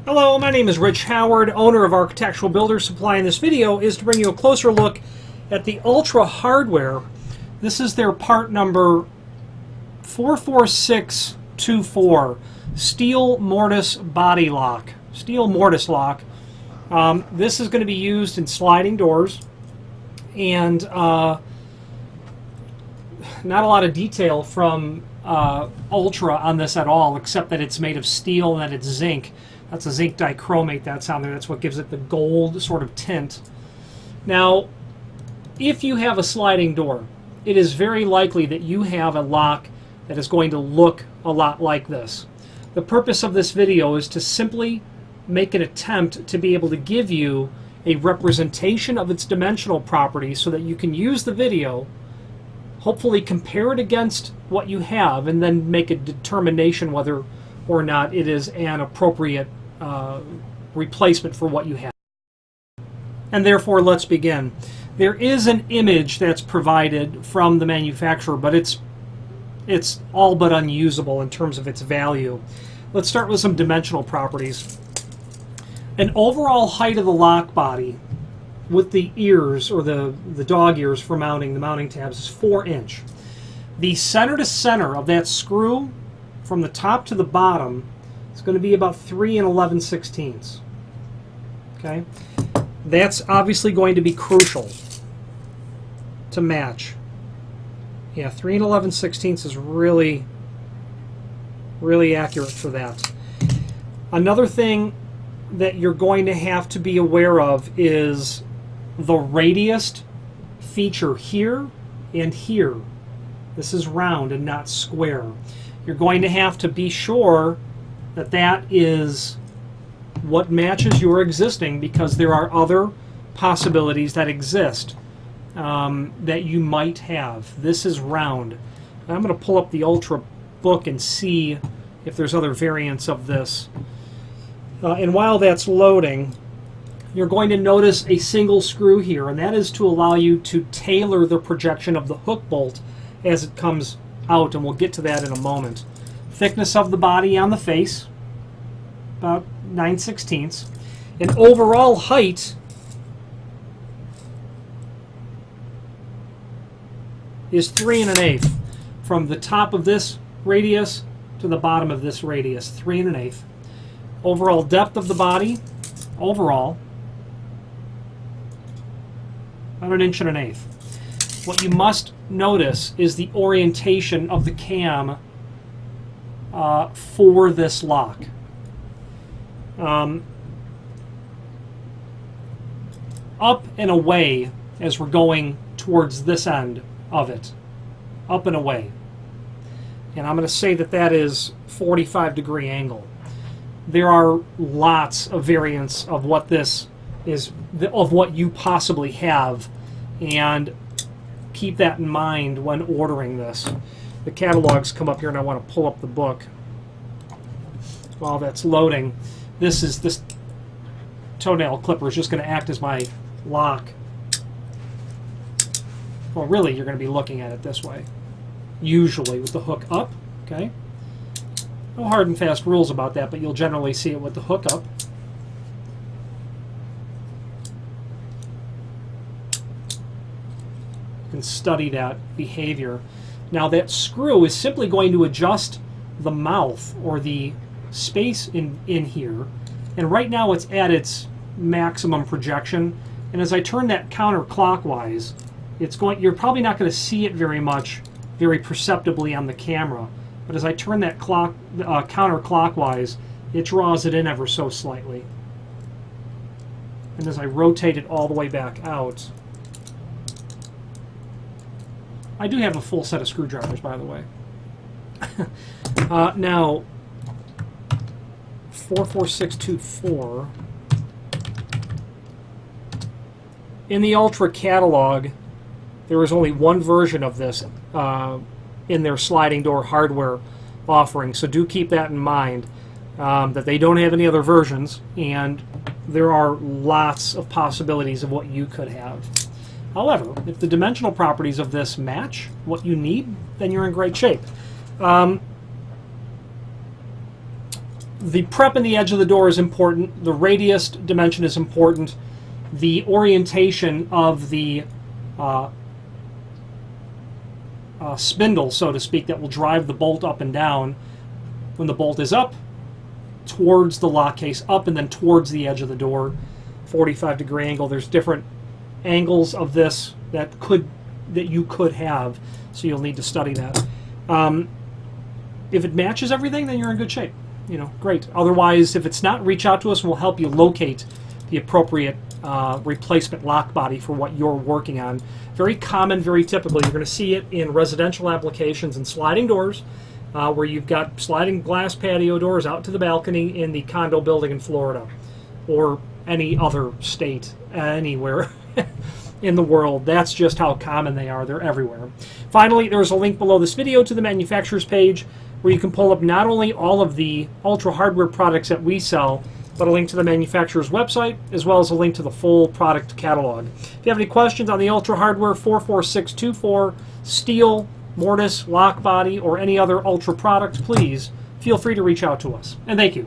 Hello, my name is Rich Howard, owner of Architectural Builder Supply, and this video is to bring you a closer look at the Ultra hardware. This is their part number 44624, Steel Mortise Body Lock. Steel Mortise Lock. This is going to be used in sliding doors, and not a lot of detail from Ultra on this at all, except that it's made of steel and that it's zinc. That's a zinc dichromate that's on there. That's what gives it the gold sort of tint. Now, if you have a sliding door, it is very likely that you have a lock that is going to look a lot like this. The purpose of this video is to simply make an attempt to be able to give you a representation of its dimensional properties so that you can use the video, hopefully compare it against what you have, and then make a determination whether or not it is an appropriate replacement for what you have. And therefore, let's begin. There is an image that's provided from the manufacturer, but it's all but unusable in terms of its value. Let's start with some dimensional properties. An overall height of the lock body with the ears, or the dog ears for mounting, the mounting tabs, is 4 inch. The center to center of that screw from the top to the bottom is going to be about 3 11/16. Okay? That's obviously going to be crucial to match. Yeah, 3 11/16 is really accurate for that. Another thing that you're going to have to be aware of is the radius feature here and here. This is round and not square. You're going to have to be sure that that is what matches your existing, because there are other possibilities that exist that you might have. This is round. I'm going to pull up the Ultra book and see if there's other variants of this. And while that's loading, you're going to notice a single screw here, and that is to allow you to tailor the projection of the hook bolt as it comes out, and we'll get to that in a moment. Thickness of the body on the face, about 9/16. And overall height is 3 1/8. From the top of this radius to the bottom of this radius, 3 1/8. Overall depth of the body, overall, about 1 1/8 inches. What you must notice is the orientation of the cam for this lock. Up and away as we're going towards this end of it. Up and away. And I'm going to say that that is 45-degree angle. There are lots of variants of what this is, of what you possibly have, and keep that in mind when ordering this. The catalogs come up here, and I want to pull up the book while that's loading. This toenail clipper is just going to act as my lock. Well, really, you're going to be looking at it this way, usually with the hook up. Okay. No hard and fast rules about that, but you'll generally see it with the hook up. You can study that behavior. Now, that screw is simply going to adjust the mouth, or the space in here, and right now it's at its maximum projection, and as I turn that counterclockwise, you're probably not going to see it very perceptibly on the camera, but as I turn that counterclockwise, it draws it in ever so slightly. And as I rotate it all the way back out, I do have a full set of screwdrivers, by the way. Now, 44624. In the Ultra catalog, there is only one version of this in their sliding door hardware offering, so do keep that in mind, that they don't have any other versions, and there are lots of possibilities of what you could have. However, if the dimensional properties of this match what you need, then you're in great shape. the prep in the edge of the door is important. The radius dimension is important. The orientation of the spindle, so to speak, that will drive the bolt up and down. When the bolt is up, towards the lock case, up and then towards the edge of the door, 45-degree angle. There's different angles of this that you could have, so you'll need to study that. If it matches everything, then you're in good shape. You know, great. Otherwise, if it's not, reach out to us and we'll help you locate the appropriate replacement lock body for what you're working on. Very common, very typical. You're going to see it in residential applications and sliding doors, where you've got sliding glass patio doors out to the balcony in the condo building in Florida or any other state, anywhere in the world. That's just how common they are. They're everywhere. Finally, there's a link below this video to the manufacturer's page where you can pull up not only all of the Ultra hardware products that we sell, but a link to the manufacturer's website, as well as a link to the full product catalog. If you have any questions on the Ultra hardware 44624, steel, mortise, lock body, or any other Ultra product, please feel free to reach out to us. And thank you.